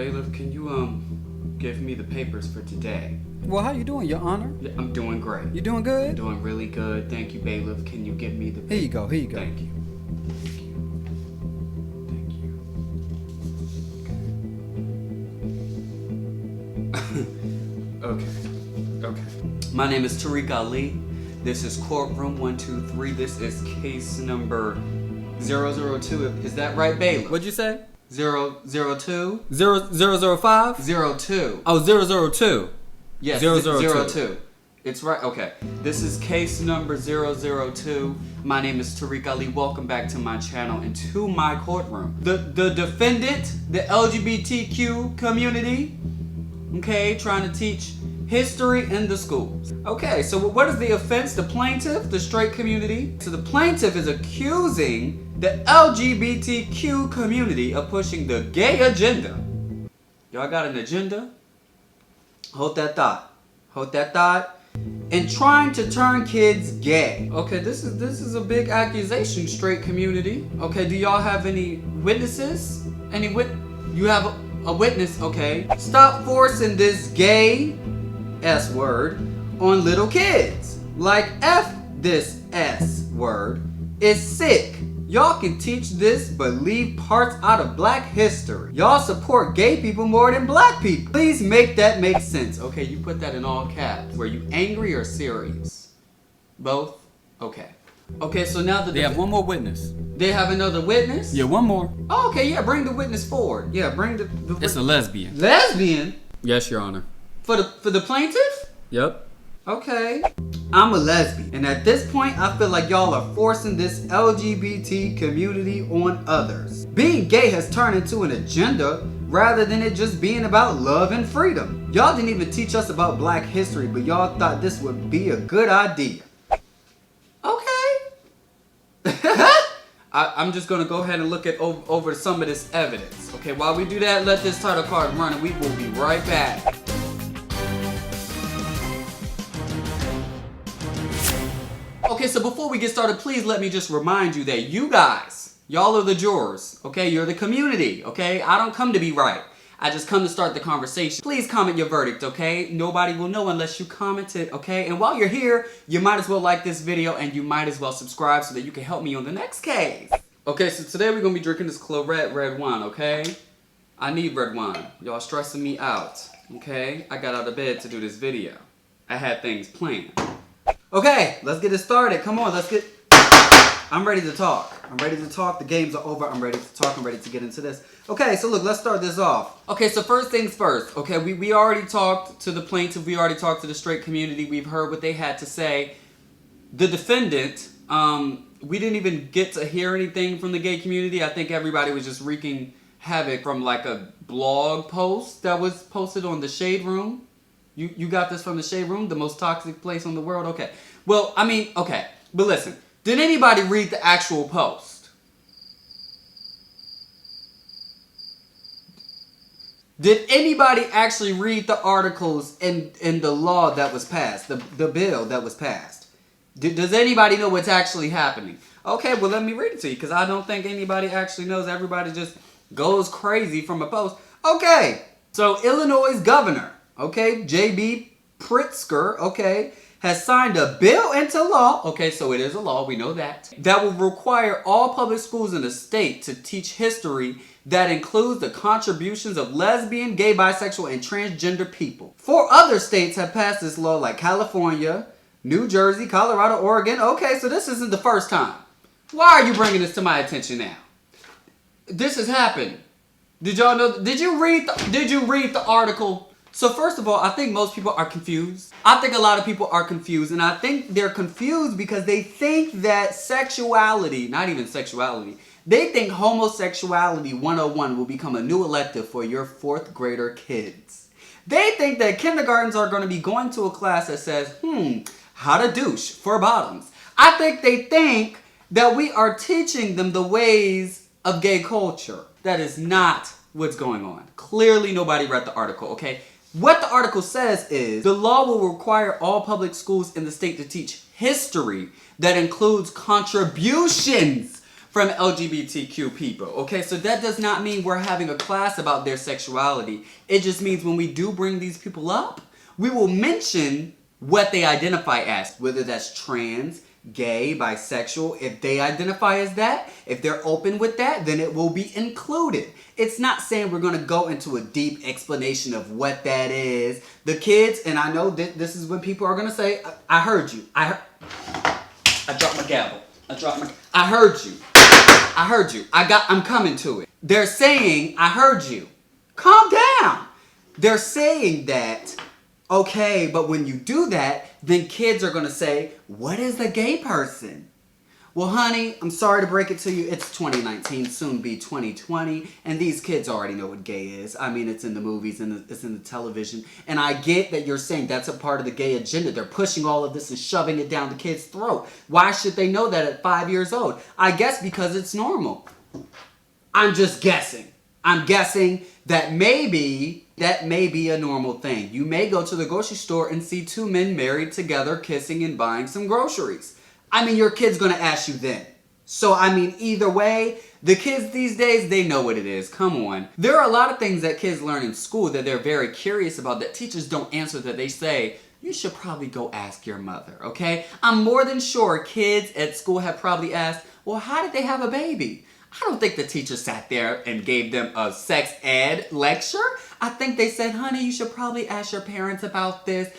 Bailiff, can you give me the papers for today? Well, how you doing, Your Honor? Yeah, I'm doing great. You doing good? I'm doing really good. Thank you, Bailiff. Can you give me the papers? Here you go, here you go. Thank you. Okay. My name is Tarek Ali. This is courtroom 123. This is case number 002. Is that right, Bailiff? What'd you say? 002? 0005? 02. Oh, 002. Yes, 002. It's right. Okay. This is case number 002. My name is Tarek Ali. Welcome back to my channel and to my courtroom. The defendant, the LGBTQ community, okay, trying to teach history in the schools. Okay, so what is the offense? The plaintiff, the straight community. So the plaintiff is accusing the LGBTQ community of pushing the gay agenda. Y'all got an agenda? Hold that thought. Hold that thought. And trying to turn kids gay. Okay, this is a big accusation, straight community. Okay, do y'all have any witnesses? You have a witness, okay. Stop forcing this gay S word on little kids. Like F this S word is sick. Y'all can teach this but leave parts out of black history. Y'all support gay people more than black people. Please make that make sense. Okay, you put that in all caps. Were you angry or serious? Both? Okay. Okay, so now that They have one more witness. they have another witness? Yeah, one more. Oh, okay, yeah, bring the witness forward. Yeah, bring the It's a lesbian. lesbian Yes, Your Honor. for the plaintiff? Yep. Okay. I'm a lesbian, and at this point, I feel like y'all are forcing this LGBT community on others. Being gay has turned into an agenda rather than it just being about love and freedom. Y'all didn't even teach us about black history, but y'all thought this would be a good idea. Okay. I'm just gonna go ahead and look at over some of this evidence. Okay, while we do that, let this title card run, and we will be right back. Okay, so before we get started, please let me just remind you that you guys, y'all are the jurors, okay? You're the community, okay? I don't come to be right. I just come to start the conversation. Please comment your verdict, okay? Nobody will know unless you comment it, okay? And while you're here, you might as well like this video and you might as well subscribe so that you can help me on the next case. Okay, so today we're gonna be drinking this Claret red wine, okay? I need red wine. Y'all stressing me out, okay? I got out of bed to do this video. I had things planned. Okay, let's get it started. Come on, I'm ready to talk. I'm ready to talk. The games are over. I'm ready to talk. I'm ready to get into this. Okay, so look, let's start this off. Okay, so first things first. Okay, we already talked to the plaintiff. We already talked to the straight community. We've heard what they had to say. The defendant, we didn't even get to hear anything from the gay community. I think everybody was just wreaking havoc from like a blog post that was posted on the Shade Room. You got this from the Shade Room, the most toxic place in the world? Okay. Well, I mean, okay. But listen, did anybody read the actual post? Did anybody actually read the articles in the law that was passed, the bill that was passed? Does anybody know what's actually happening? Okay, well, let me read it to you because I don't think anybody actually knows. Everybody just goes crazy from a post. Okay, so Illinois' governor, okay, J.B. Pritzker, okay, has signed a bill into law, okay, so it is a law, we know that will require all public schools in the state to teach history that includes the contributions of lesbian, gay, bisexual, and transgender people. 4 other states have passed this law, like California, New Jersey, Colorado, Oregon. Okay, so this isn't the first time. Why are you bringing this to my attention now? This has happened. Did y'all know? Did you read the article? So first of all, I think most people are confused. I think a lot of people are confused, and I think they're confused because they think that sexuality, not even sexuality, they think homosexuality 101 will become a new elective for your 4th grader kids. They think that kindergartens are going to be going to a class that says, how to douche for bottoms. I think they think that we are teaching them the ways of gay culture. That is not what's going on. Clearly nobody read the article, okay? What the article says is, the law will require all public schools in the state to teach history that includes contributions from LGBTQ people, okay? So that does not mean we're having a class about their sexuality. It just means when we do bring these people up, we will mention what they identify as, whether that's trans, gay, bisexual. If they identify as that, if they're open with that, then it will be included. It's not saying we're going to go into a deep explanation of what that is. The kids, and I know that this is when people are going to say, I heard you. I dropped my gavel. I heard you. I'm coming to it. They're saying, I heard you. Calm down. They're saying that, okay, but when you do that, then kids are going to say, what is a gay person? Well, honey, I'm sorry to break it to you. It's 2019, soon be 2020, and these kids already know what gay is. I mean, it's in the movies and it's in the television. And I get that you're saying that's a part of the gay agenda. They're pushing all of this and shoving it down the kid's throat. Why should they know that at 5 years old? I guess because it's normal. I'm just guessing. I'm guessing that maybe that may be a normal thing. You may go to the grocery store and see two men married together kissing and buying some groceries. I mean, your kid's going to ask you then. So, I mean, either way, the kids these days, they know what it is. Come on. There are a lot of things that kids learn in school that they're very curious about that teachers don't answer, that they say, you should probably go ask your mother, okay? I'm more than sure kids at school have probably asked, well, how did they have a baby? I don't think the teacher sat there and gave them a sex ed lecture. I think they said, honey, you should probably ask your parents about this.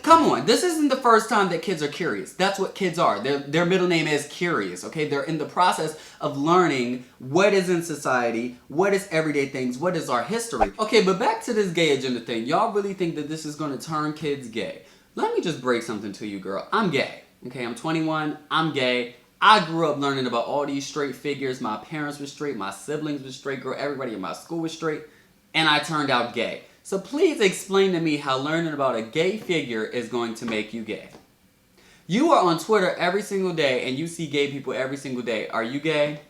Come on, this isn't the first time that kids are curious. That's what kids are. Their middle name is curious, okay? They're in the process of learning what is in society, what is everyday things, what is our history. Okay, but back to this gay agenda thing. Y'all really think that this is going to turn kids gay? Let me just break something to you, girl. I'm gay, okay? I'm 21, I'm gay. I grew up learning about all these straight figures. My parents were straight, my siblings were straight, girl, everybody in my school was straight, and I turned out gay. So please explain to me how learning about a gay figure is going to make you gay. You are on Twitter every single day and you see gay people every single day. Are you gay?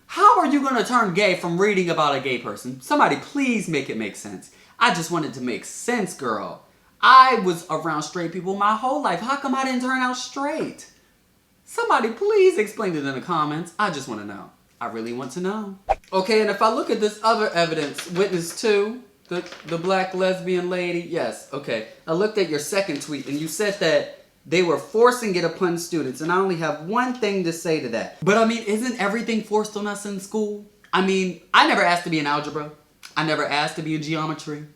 How are you going to turn gay from reading about a gay person? Somebody please make it make sense. I just wanted to make sense, girl. I was around straight people my whole life. How come I didn't turn out straight? Somebody please explain it in the comments. I just want to know. I really want to know. Okay, and if I look at this other evidence, witness 2, the black lesbian lady, yes, okay. I looked at your second tweet and you said that they were forcing it upon students, and I only have one thing to say to that. But I mean, isn't everything forced on us in school? I mean, I never asked to be in algebra. I never asked to be in geometry.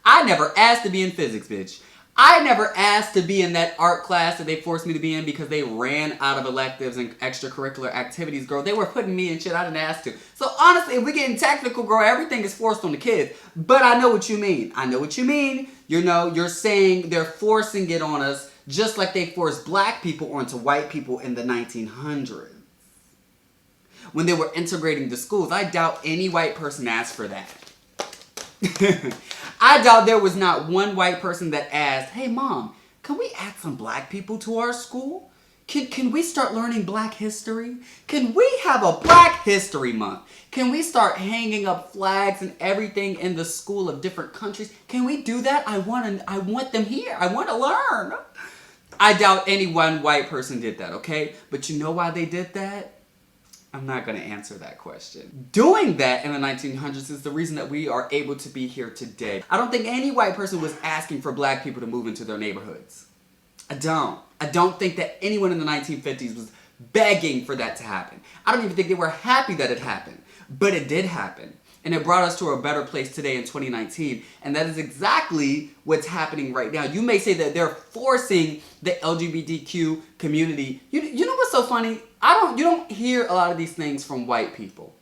I never asked to be in physics, bitch. I never asked to be in that art class that they forced me to be in because they ran out of electives and extracurricular activities, girl. They were putting me in shit I didn't ask to. So honestly, if we're getting technical, girl, everything is forced on the kids. But I know what you mean. I know what you mean. You know, you're saying they're forcing it on us just like they forced black people onto white people in the 1900s. When they were integrating the schools, I doubt any white person asked for that. I doubt there was not one white person that asked, hey mom, can we add some black people to our school? Can we start learning black history? Can we have a Black History Month? Can we start hanging up flags and everything in the school of different countries? Can we do that? I want them here. I want to learn. I doubt any one white person did that, okay? But you know why they did that? I'm not going to answer that question. Doing that in the 1900s is the reason that we are able to be here today. I don't think any white person was asking for black people to move into their neighborhoods. I don't think that anyone in the 1950s was begging for that to happen. I don't even think they were happy that it happened. But it did happen. And it brought us to a better place today in 2019. And that is exactly what's happening right now. You may say that they're forcing the LGBTQ community. You know what's so funny? You don't hear a lot of these things from white people.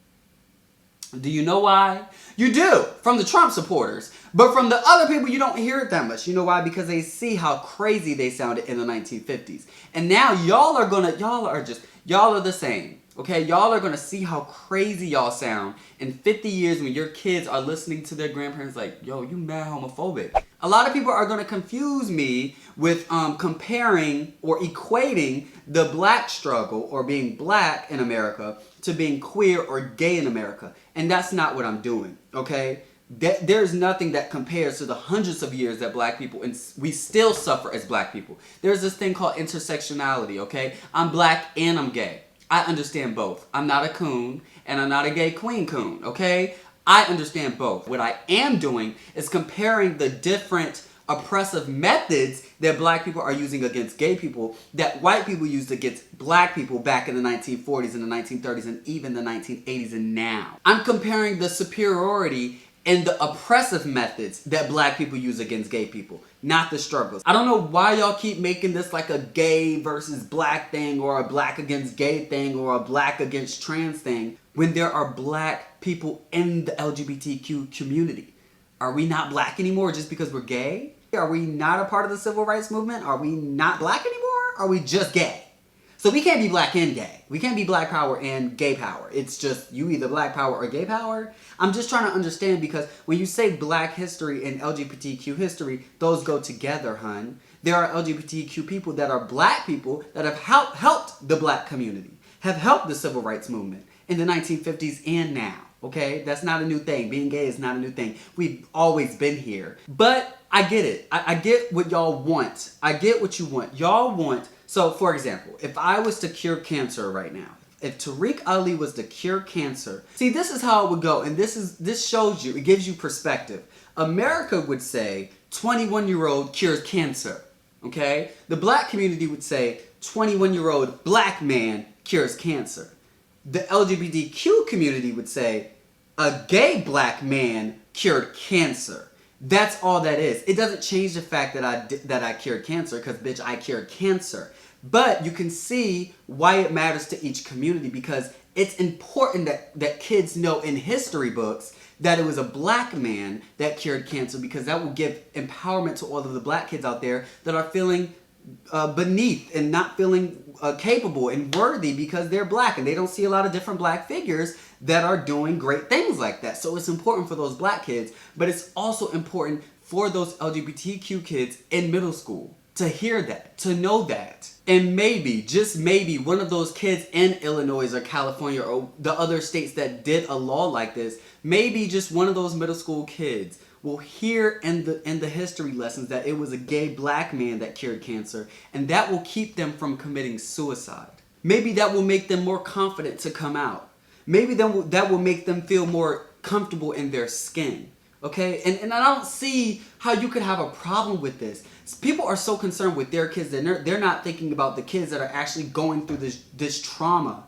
Do you know why? You do, from the Trump supporters. But from the other people, you don't hear it that much. You know why? Because they see how crazy they sounded in the 1950s. And now y'all are the same. Okay, y'all are gonna see how crazy y'all sound in 50 years when your kids are listening to their grandparents like, yo, you mad homophobic. A lot of people are gonna confuse me with comparing or equating the black struggle or being black in America to being queer or gay in America. And that's not what I'm doing, okay? There's nothing that compares to the hundreds of years that black people, and we still suffer as black people. There's this thing called intersectionality, okay? I'm black and I'm gay. I understand both. I'm not a coon, and I'm not a gay queen coon, okay? I understand both. What I am doing is comparing the different oppressive methods that black people are using against gay people that white people used against black people back in the 1940s and the 1930s and even the 1980s and now. I'm comparing the superiority and the oppressive methods that black people use against gay people, not the struggles. I don't know why y'all keep making this like a gay versus black thing or a black against gay thing or a black against trans thing when there are black people in the LGBTQ community. Are we not black anymore just because we're gay? Are we not a part of the civil rights movement? Are we not black anymore? Are we just gay? So we can't be black and gay. We can't be black power and gay power. It's just you either black power or gay power. I'm just trying to understand because when you say black history and LGBTQ history, those go together, hun. There are LGBTQ people that are black people that have helped the black community, have helped the civil rights movement in the 1950s and now. Okay, that's not a new thing. Being gay is not a new thing. We've always been here. But I get it. I get what y'all want. I get what you want. Y'all want. So, for example, if I was to cure cancer right now, if Tarek Ali was to cure cancer, see, this is how it would go. And this shows you, it gives you perspective. America would say 21-year-old cures cancer. Okay? The black community would say 21-year-old black man cures cancer. The LGBTQ community would say a gay black man cured cancer. That's all that is. It doesn't change the fact that I cured cancer because, bitch, I cured cancer. But you can see why it matters to each community because it's important that kids know in history books that it was a black man that cured cancer because that will give empowerment to all of the black kids out there that are feeling beneath and not feeling capable and worthy because they're black and they don't see a lot of different black figures that are doing great things like that. So it's important for those black kids, but it's also important for those LGBTQ kids in middle school to hear that, to know that. And maybe, just maybe, one of those kids in Illinois or California or the other states that did a law like this, maybe just one of those middle school kids will hear in the history lessons that it was a gay black man that cured cancer, and that will keep them from committing suicide. Maybe that will make them more confident to come out. Maybe that will make them feel more comfortable in their skin. Okay? And I don't see how you could have a problem with this. People are so concerned with their kids that they're not thinking about the kids that are actually going through this trauma.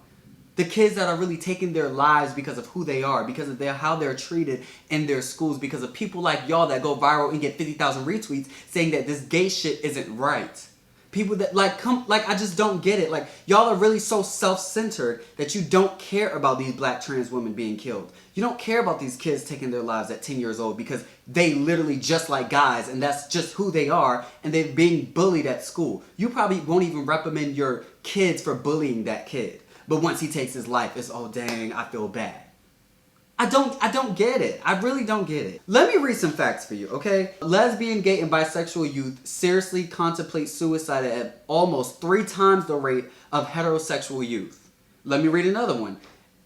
The kids that are really taking their lives because of who they are, because of how they're treated in their schools, because of people like y'all that go viral and get 50,000 retweets saying that this gay shit isn't right. People that I just don't get it. Like, y'all are really so self-centered that you don't care about these black trans women being killed. You don't care about these kids taking their lives at 10 years old because they literally just like guys and that's just who they are and they're being bullied at school. You probably won't even reprimand your kids for bullying that kid. But once he takes his life, it's, oh dang, I feel bad. I don't get it. I really don't get it. Let me read some facts for you, okay? Lesbian, gay, and bisexual youth seriously contemplate suicide at almost 3 times the rate of heterosexual youth. Let me read another one.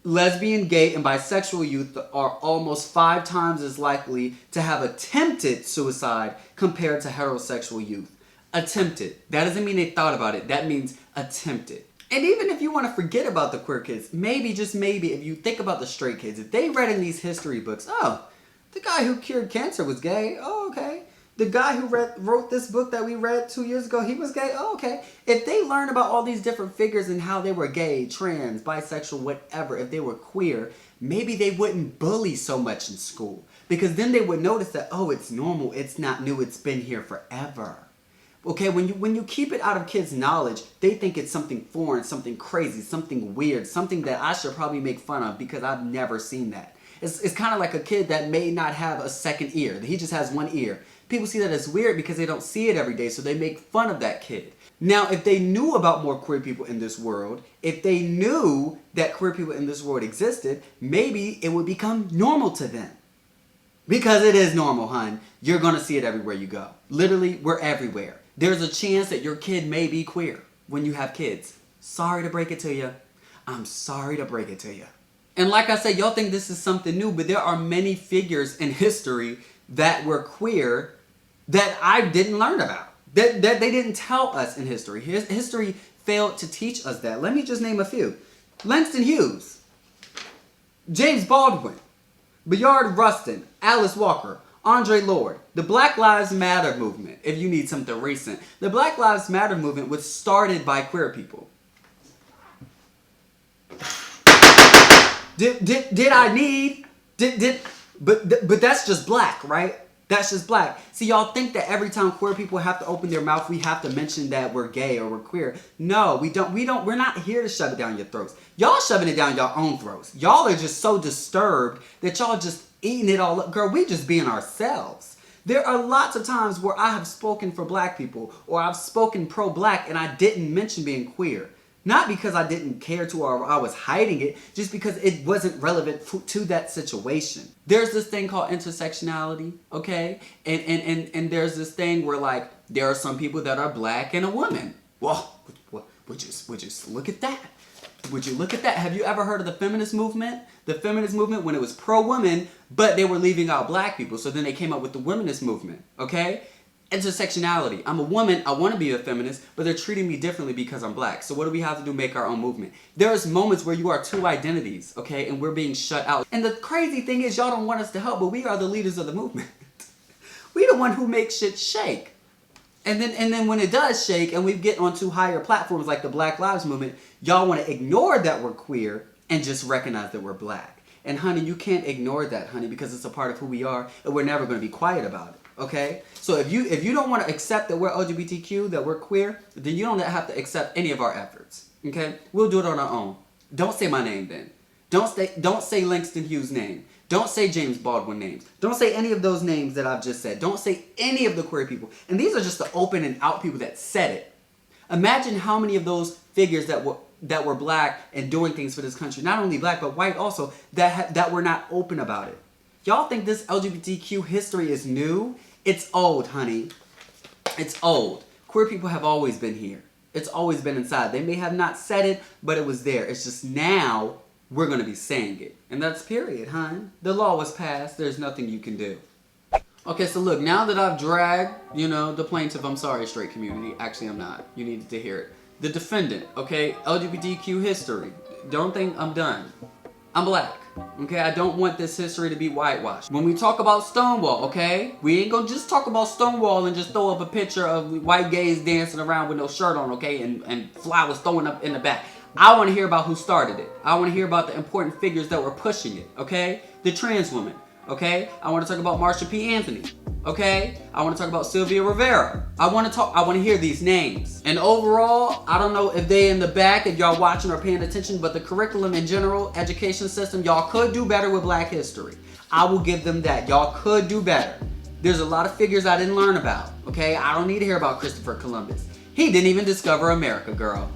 Lesbian, gay, and bisexual youth are almost 5 times as likely to have attempted suicide compared to heterosexual youth. Attempted. That doesn't mean they thought about it. That means attempted. And even if you want to forget about the queer kids, maybe, just maybe, if you think about the straight kids, if they read in these history books, oh, the guy who cured cancer was gay, oh, okay. The guy who wrote this book that we read 2 years ago, he was gay, oh, okay. If they learn about all these different figures and how they were gay, trans, bisexual, whatever, if they were queer, maybe they wouldn't bully so much in school. Because then they would notice that, oh, it's normal, it's not new, it's been here forever. Okay, when you keep it out of kids' knowledge, they think it's something foreign, something crazy, something weird, something that I should probably make fun of because I've never seen that. It's kind of like a kid that may not have a second ear. He just has one ear. People see that as weird because they don't see it every day, so they make fun of that kid. Now, if they knew about more queer people in this world, if they knew that queer people in this world existed, maybe it would become normal to them. Because it is normal, hun. You're going to see it everywhere you go. Literally, we're everywhere. There's a chance that your kid may be queer when you have kids. Sorry to break it to you. I'm sorry to break it to you. And like I said, y'all think this is something new, but there are many figures in history that were queer that I didn't learn about. That they didn't tell us in history. History failed to teach us that. Let me just name a few. Langston Hughes, James Baldwin, Bayard Rustin, Alice Walker, Andre Lord. The Black Lives Matter movement, if you need something recent. The Black Lives Matter movement was started by queer people. But that's just black, right? That's just black. See, y'all think that every time queer people have to open their mouth, we have to mention that we're gay or we're queer. No, we don't. We're not here to shove it down your throats. Y'all shoving it down your own throats. Y'all are just so disturbed that y'all just eating it all up. Girl, we just being ourselves. There are lots of times where I have spoken for black people or I've spoken pro-black and I didn't mention being queer. Not because I didn't care to or I was hiding it, just because it wasn't relevant to that situation. There's this thing called intersectionality, okay? And there's this thing where, like, there are some people that are black and a woman. Well, would you look at that? Would you look at that? Have you ever heard of the feminist movement? The feminist movement when it was pro-woman, but they were leaving out black people. So then they came up with the womanist movement, okay? Intersectionality. I'm a woman, I want to be a feminist, but they're treating me differently because I'm black. So what do we have to do? Make our own movement. There's moments where you are two identities, okay, and we're being shut out. And the crazy thing is y'all don't want us to help, but we are the leaders of the movement. We the one who makes shit shake. And then when it does shake and we get onto higher platforms like the Black Lives Movement, y'all want to ignore that we're queer and just recognize that we're black. And honey, you can't ignore that, honey, because it's a part of who we are and we're never going to be quiet about it. Okay? So if you don't want to accept that we're LGBTQ, that we're queer, then you don't have to accept any of our efforts. Okay? We'll do it on our own. Don't say my name then. Don't say Langston Hughes' name. Don't say James Baldwin names. Don't say any of those names that I've just said. Don't say any of the queer people. And these are just the open and out people that said it. Imagine how many of those figures that were black and doing things for this country, not only black but white also, that were not open about it. Y'all think this LGBTQ history is new? It's old, honey. It's old. Queer people have always been here. It's always been inside. They may have not said it, but it was there. It's just now we're going to be saying it. And that's period, hon. The law was passed. There's nothing you can do. Okay, so look, now that I've dragged, the plaintiff, I'm sorry, straight community. Actually, I'm not. You needed to hear it. The defendant, okay, LGBTQ history. Don't think I'm done. I'm black, okay? I don't want this history to be whitewashed. When we talk about Stonewall, okay, we ain't gonna just talk about Stonewall and just throw up a picture of white gays dancing around with no shirt on, okay, and flowers throwing up in the back. I want to hear about who started it. I want to hear about the important figures that were pushing it, okay? The trans woman, okay? I want to talk about Marsha P. Anthony, okay? I want to talk about Sylvia Rivera. I want to hear these names. And overall, I don't know if they in the back, if y'all watching or paying attention, but the curriculum in general, education system, y'all could do better with black history. I will give them that. Y'all could do better. There's a lot of figures I didn't learn about, okay? I don't need to hear about Christopher Columbus. He didn't even discover America, girl.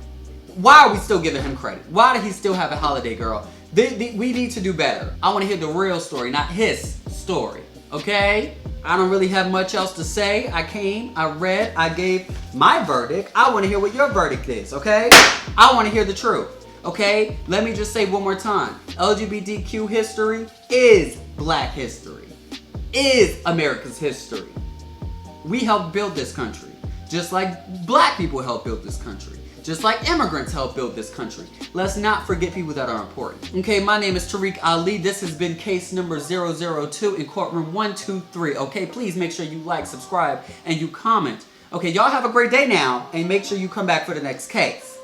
Why are we still giving him credit? Why did he still have a holiday, girl? We need to do better. I want to hear the real story, not his story, okay? I don't really have much else to say. I came, I read, I gave my verdict. I want to hear what your verdict is, okay? I want to hear the truth, okay? Let me just say one more time. LGBTQ history is black history, is America's history. We helped build this country, just like black people helped build this country. Just like immigrants help build this country. Let's not forget people that are important. Okay, my name is Tarek Ali. This has been case number 002 in courtroom 123. Okay, please make sure you like, subscribe, and you comment. Okay, y'all have a great day now, and make sure you come back for the next case.